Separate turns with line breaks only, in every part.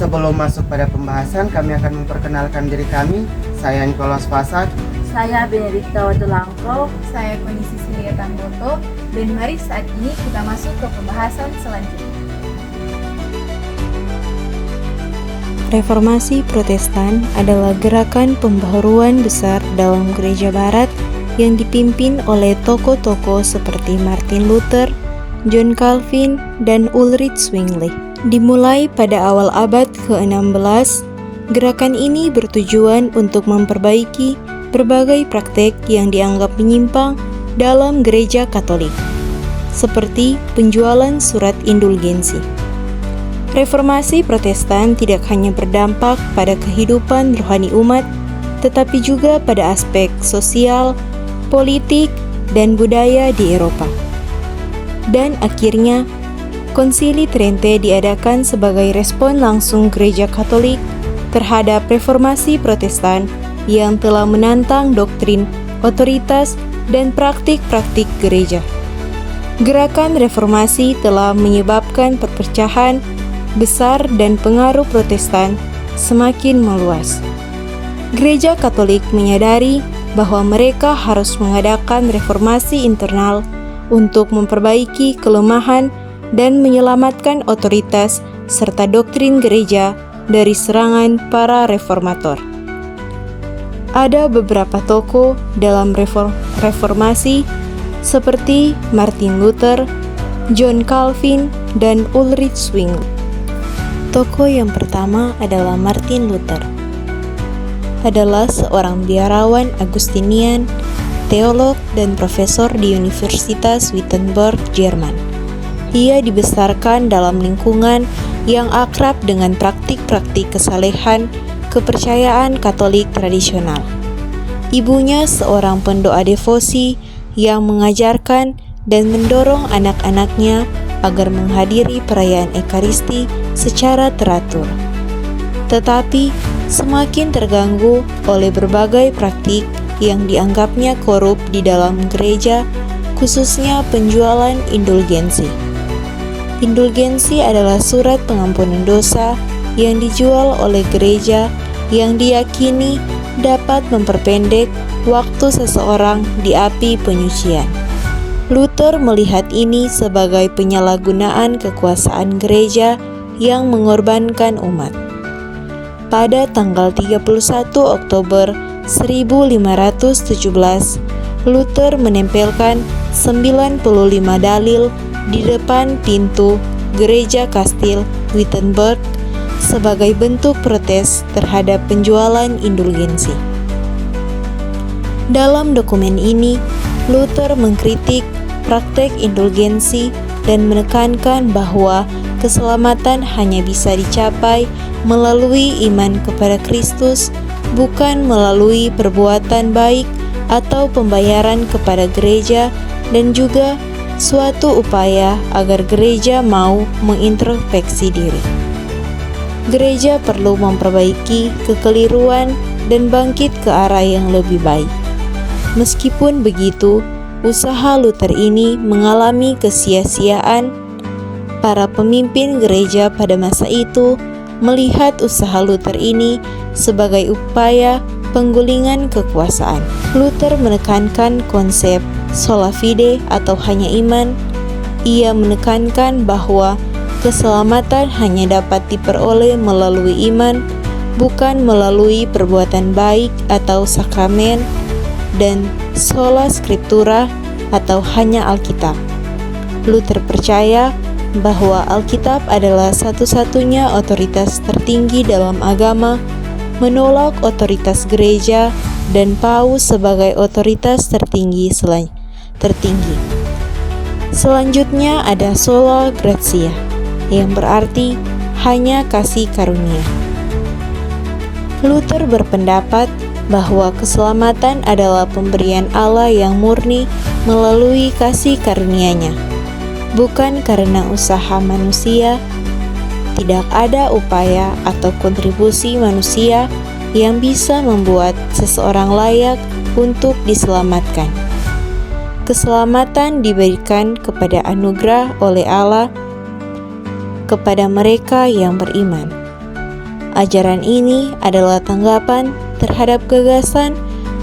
Sebelum masuk pada pembahasan, kami akan memperkenalkan diri kami. Saya Nicholas Fasad.
Saya Benedikta Watulangko.
Saya Koni Sisilia Tamboto. Dan mari saat ini kita masuk ke pembahasan selanjutnya.
Reformasi Protestan adalah gerakan pembaharuan besar dalam Gereja Barat yang dipimpin oleh tokoh-tokoh seperti Martin Luther, John Calvin, dan Ulrich Zwingli. Dimulai pada awal abad ke-16, gerakan ini bertujuan untuk memperbaiki berbagai praktek yang dianggap menyimpang dalam Gereja Katolik, seperti penjualan surat indulgensi. Reformasi Protestan tidak hanya berdampak pada kehidupan rohani umat, tetapi juga pada aspek sosial, politik, dan budaya di Eropa. Dan akhirnya, Konsili Trente diadakan sebagai respon langsung Gereja Katolik terhadap Reformasi Protestan yang telah menantang doktrin, otoritas, dan praktik-praktik gereja. Gerakan reformasi telah menyebabkan perpecahan besar dan pengaruh Protestan semakin meluas. Gereja Katolik menyadari bahwa mereka harus mengadakan reformasi internal untuk memperbaiki kelemahan dan menyelamatkan otoritas serta doktrin gereja dari serangan para reformator. Ada beberapa tokoh dalam reformasi seperti Martin Luther, John Calvin, dan Ulrich Zwingli. Tokoh yang pertama adalah Martin Luther. Adalah seorang biarawan Agustinian, teolog, dan profesor di Universitas Wittenberg, Jerman. Ia dibesarkan dalam lingkungan yang akrab dengan praktik-praktik kesalehan kepercayaan Katolik tradisional. Ibunya seorang pendoa devosi yang mengajarkan dan mendorong anak-anaknya agar menghadiri perayaan Ekaristi secara teratur. Tetapi semakin terganggu oleh berbagai praktik yang dianggapnya korup di dalam gereja, khususnya penjualan indulgensi. Indulgensi adalah surat pengampunan dosa yang dijual oleh gereja yang diyakini dapat memperpendek waktu seseorang di api penyucian. Luther melihat ini sebagai penyalahgunaan kekuasaan gereja yang mengorbankan umat. Pada tanggal 31 Oktober 1517, Luther menempelkan 95 dalil di depan pintu Gereja Kastil Wittenberg sebagai bentuk protes terhadap penjualan indulgensi. Dalam dokumen ini, Luther mengkritik praktek indulgensi dan menekankan bahwa keselamatan hanya bisa dicapai melalui iman kepada Kristus, bukan melalui perbuatan baik atau pembayaran kepada gereja, dan juga suatu upaya agar gereja mau mengintrospeksi diri. Gereja perlu memperbaiki kekeliruan dan bangkit ke arah yang lebih baik. Meskipun begitu, usaha Luther ini mengalami kesia-siaan. Para pemimpin gereja pada masa itu melihat usaha Luther ini sebagai upaya penggulingan kekuasaan. Luther menekankan konsep sola fide atau hanya iman. Ia menekankan bahwa keselamatan hanya dapat diperoleh melalui iman, bukan melalui perbuatan baik atau sakramen, dan sola scriptura atau hanya Alkitab. Luther percaya bahwa Alkitab adalah satu-satunya otoritas tertinggi dalam agama, menolak otoritas gereja dan paus sebagai otoritas tertinggi. Selanjutnya ada sola gratia, yang berarti hanya kasih karunia. Luther berpendapat bahwa keselamatan adalah pemberian Allah yang murni melalui kasih karunia-Nya, bukan karena usaha manusia. Tidak ada upaya atau kontribusi manusia yang bisa membuat seseorang layak untuk diselamatkan. Keselamatan diberikan kepada anugerah oleh Allah kepada mereka yang beriman. Ajaran ini adalah tanggapan terhadap gagasan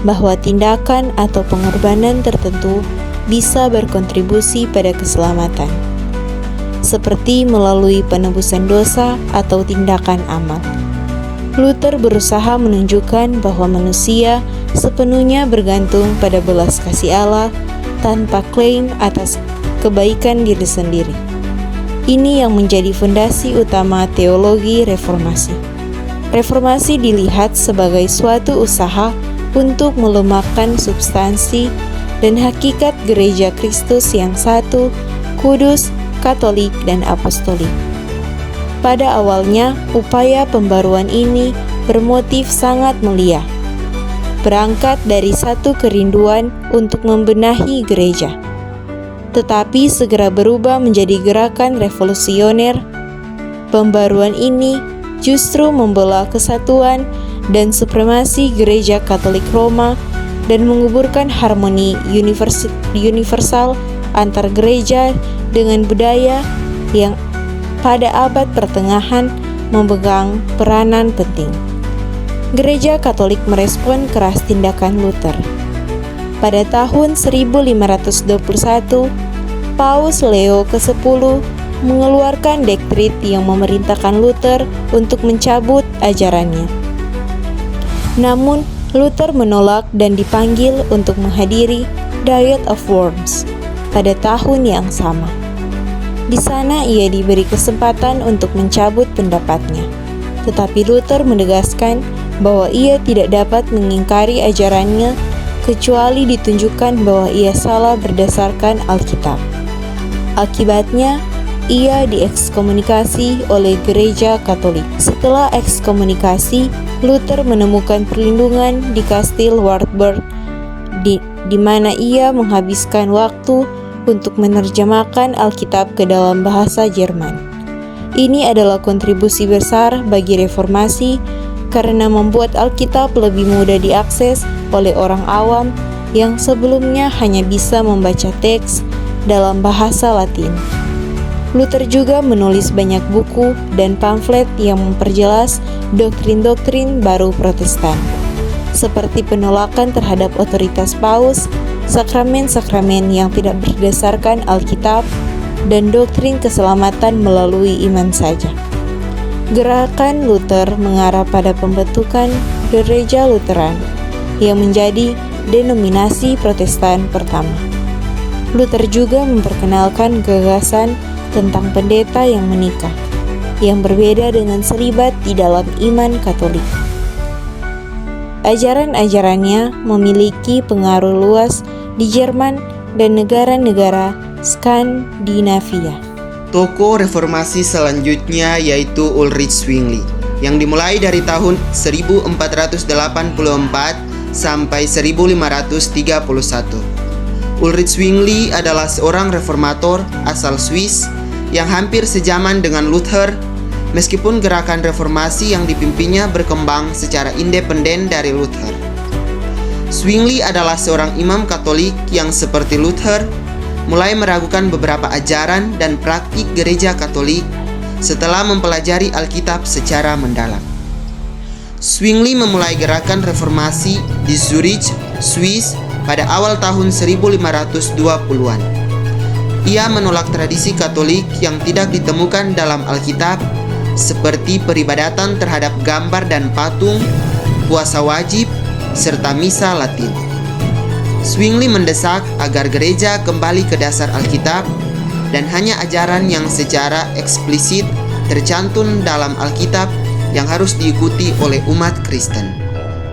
bahwa tindakan atau pengorbanan tertentu bisa berkontribusi pada keselamatan, seperti melalui penebusan dosa atau tindakan amal. Luther berusaha menunjukkan bahwa manusia sepenuhnya bergantung pada belas kasih Allah tanpa klaim atas kebaikan diri sendiri. Ini yang menjadi fondasi utama teologi reformasi. Reformasi dilihat sebagai suatu usaha untuk melemahkan substansi dan hakikat gereja Kristus yang satu, kudus, katolik, dan apostolik. Pada awalnya, upaya pembaruan ini bermotif sangat mulia, berangkat dari satu kerinduan untuk membenahi gereja, tetapi segera berubah menjadi gerakan revolusioner. Pembaruan ini justru membelah kesatuan dan supremasi gereja Katolik Roma dan menguburkan harmoni universal antar gereja dengan budaya yang pada abad pertengahan memegang peranan penting. Gereja Katolik merespon keras tindakan Luther. Pada tahun 1521, Paus Leo ke-10 mengeluarkan dekret yang memerintahkan Luther untuk mencabut ajarannya. Namun, Luther menolak dan dipanggil untuk menghadiri Diet of Worms pada tahun yang sama. Di sana ia diberi kesempatan untuk mencabut pendapatnya, tetapi Luther menegaskan bahwa ia tidak dapat mengingkari ajarannya kecuali ditunjukkan bahwa ia salah berdasarkan Alkitab. Akibatnya, ia diekskomunikasi oleh gereja Katolik. Setelah ekskomunikasi, Luther menemukan perlindungan di Kastil Wartburg, di mana ia menghabiskan waktu untuk menerjemahkan Alkitab ke dalam bahasa Jerman. Ini adalah kontribusi besar bagi reformasi karena membuat Alkitab lebih mudah diakses oleh orang awam yang sebelumnya hanya bisa membaca teks dalam bahasa Latin. Luther juga menulis banyak buku dan pamflet yang memperjelas doktrin-doktrin baru Protestan, seperti penolakan terhadap otoritas paus, sakramen-sakramen yang tidak berdasarkan Alkitab, dan doktrin keselamatan melalui iman saja. Gerakan Luther mengarah pada pembentukan Gereja Lutheran, yang menjadi denominasi Protestan pertama. Luther juga memperkenalkan gagasan tentang pendeta yang menikah, yang berbeda dengan selibat di dalam iman Katolik. Ajaran-ajarannya memiliki pengaruh luas di Jerman dan negara-negara Skandinavia.
Tokoh reformasi selanjutnya yaitu Ulrich Zwingli, yang dimulai dari tahun 1484 sampai 1531. Ulrich Zwingli adalah seorang reformator asal Swiss yang hampir sejaman dengan Luther, meskipun gerakan reformasi yang dipimpinnya berkembang secara independen dari Luther. Zwingli adalah seorang imam Katolik yang seperti Luther mulai meragukan beberapa ajaran dan praktik gereja Katolik setelah mempelajari Alkitab secara mendalam. Zwingli memulai gerakan reformasi di Zurich, Swiss pada awal tahun 1520-an. Ia menolak tradisi Katolik yang tidak ditemukan dalam Alkitab, seperti peribadatan terhadap gambar dan patung, puasa wajib, serta misa Latin. Zwingli mendesak agar gereja kembali ke dasar Alkitab dan hanya ajaran yang secara eksplisit tercantum dalam Alkitab yang harus diikuti oleh umat Kristen.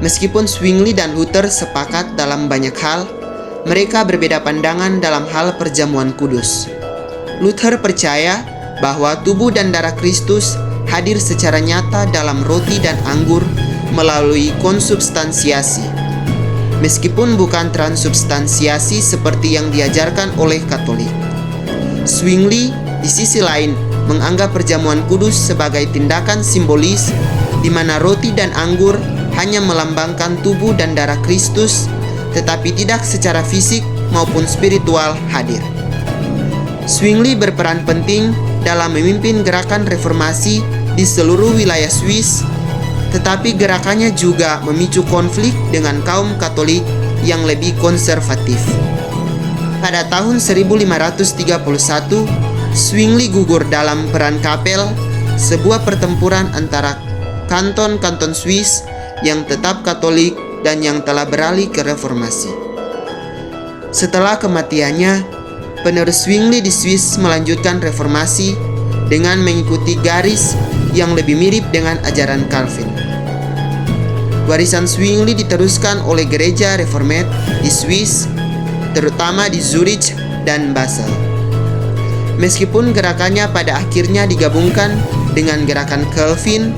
Meskipun Zwingli dan Luther sepakat dalam banyak hal, mereka berbeda pandangan dalam hal perjamuan kudus. Luther percaya bahwa tubuh dan darah Kristus hadir secara nyata dalam roti dan anggur melalui konsubstansiasi, meskipun bukan transubstansiasi seperti yang diajarkan oleh Katolik. Zwingli di sisi lain menganggap perjamuan kudus sebagai tindakan simbolis di mana roti dan anggur hanya melambangkan tubuh dan darah Kristus, tetapi tidak secara fisik maupun spiritual hadir. Zwingli berperan penting dalam memimpin gerakan reformasi di seluruh wilayah Swiss tetapi gerakannya juga memicu konflik dengan kaum Katolik yang lebih konservatif. Pada tahun 1531, Zwingli gugur dalam perang Kapel, sebuah pertempuran antara kanton-kanton Swiss yang tetap Katolik dan yang telah beralih ke reformasi. Setelah kematiannya, penerus Zwingli di Swiss melanjutkan reformasi dengan mengikuti garis yang lebih mirip dengan ajaran Calvin. Warisan Zwingli diteruskan oleh gereja Reformed di Swiss, terutama di Zurich dan Basel. Meskipun gerakannya pada akhirnya digabungkan dengan gerakan Calvin,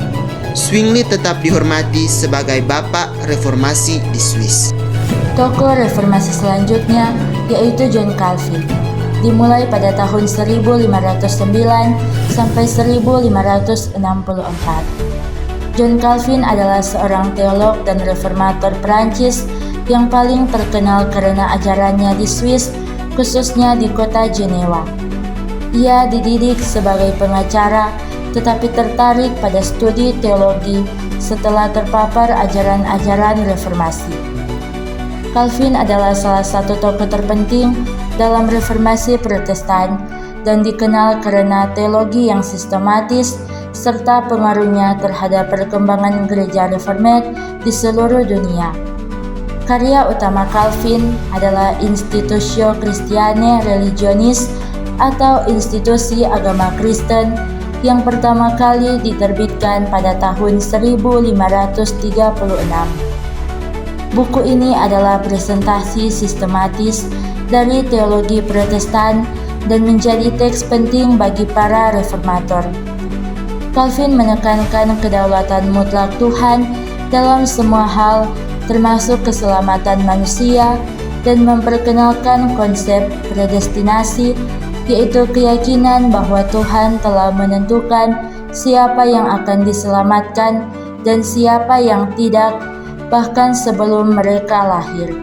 Zwingli tetap dihormati sebagai bapak reformasi di Swiss.
Tokoh reformasi selanjutnya yaitu John Calvin, dimulai pada tahun 1509 sampai 1564. John Calvin adalah seorang teolog dan reformator Prancis yang paling terkenal karena ajarannya di Swiss, khususnya di kota Jenewa. Ia dididik sebagai pengacara, tetapi tertarik pada studi teologi setelah terpapar ajaran-ajaran reformasi. Calvin adalah salah satu tokoh terpenting dalam reformasi Protestan dan dikenal karena teologi yang sistematis serta pengaruhnya terhadap perkembangan gereja Reformed di seluruh dunia. Karya utama Calvin adalah Institutio Christianae Religionis atau Institusi Agama Kristen yang pertama kali diterbitkan pada tahun 1536. Buku ini adalah presentasi sistematis dari teologi Protestan dan menjadi teks penting bagi para reformator. Calvin menekankan kedaulatan mutlak Tuhan dalam semua hal, termasuk keselamatan manusia, dan memperkenalkan konsep predestinasi, yaitu keyakinan bahwa Tuhan telah menentukan siapa yang akan diselamatkan dan siapa yang tidak, bahkan sebelum mereka lahir.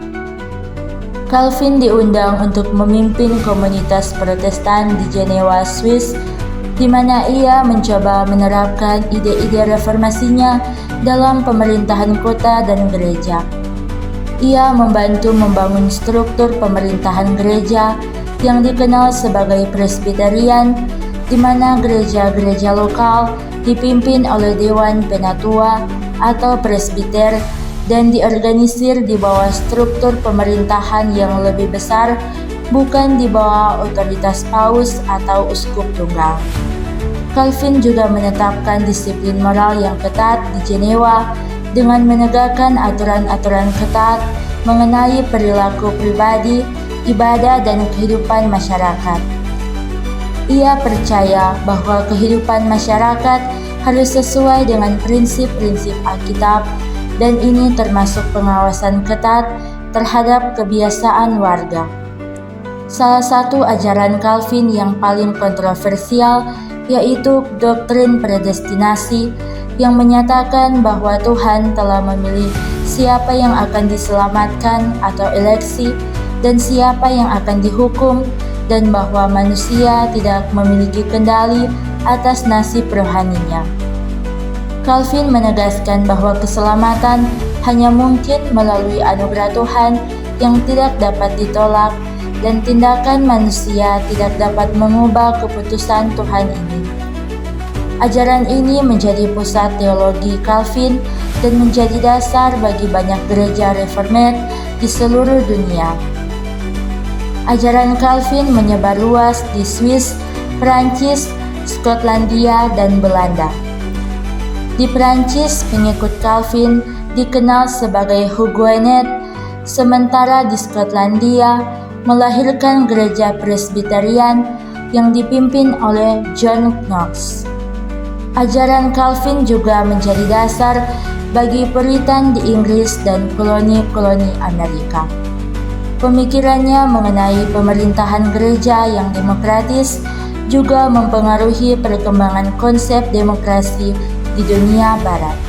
Calvin diundang untuk memimpin komunitas Protestan di Jenewa, Swiss, di mana ia mencoba menerapkan ide-ide reformasinya dalam pemerintahan kota dan gereja. Ia membantu membangun struktur pemerintahan gereja yang dikenal sebagai Presbyterian, di mana gereja-gereja lokal dipimpin oleh Dewan Penatua atau Presbiter dan diorganisir di bawah struktur pemerintahan yang lebih besar, bukan di bawah otoritas paus atau uskup tunggal. Calvin juga menetapkan disiplin moral yang ketat di Jenewa dengan menegakkan aturan-aturan ketat mengenai perilaku pribadi, ibadah, dan kehidupan masyarakat. Ia percaya bahwa kehidupan masyarakat harus sesuai dengan prinsip-prinsip Alkitab, dan ini termasuk pengawasan ketat terhadap kebiasaan warga. Salah satu ajaran Calvin yang paling kontroversial yaitu doktrin predestinasi yang menyatakan bahwa Tuhan telah memilih siapa yang akan diselamatkan atau eleksi dan siapa yang akan dihukum, dan bahwa manusia tidak memiliki kendali atas nasib rohaninya. Calvin menegaskan bahwa keselamatan hanya mungkin melalui anugerah Tuhan yang tidak dapat ditolak, dan tindakan manusia tidak dapat mengubah keputusan Tuhan ini. Ajaran ini menjadi pusat teologi Calvin dan menjadi dasar bagi banyak gereja Reformed di seluruh dunia. Ajaran Calvin menyebar luas di Swiss, Prancis, Skotlandia, dan Belanda. Di Prancis, pengikut Calvin dikenal sebagai Huguenot, sementara di Skotlandia melahirkan gereja Presbyterian yang dipimpin oleh John Knox. Ajaran Calvin juga menjadi dasar bagi Puritan di Inggris dan koloni-koloni Amerika. Pemikirannya mengenai pemerintahan gereja yang demokratis juga mempengaruhi perkembangan konsep demokrasi di dunia Barat.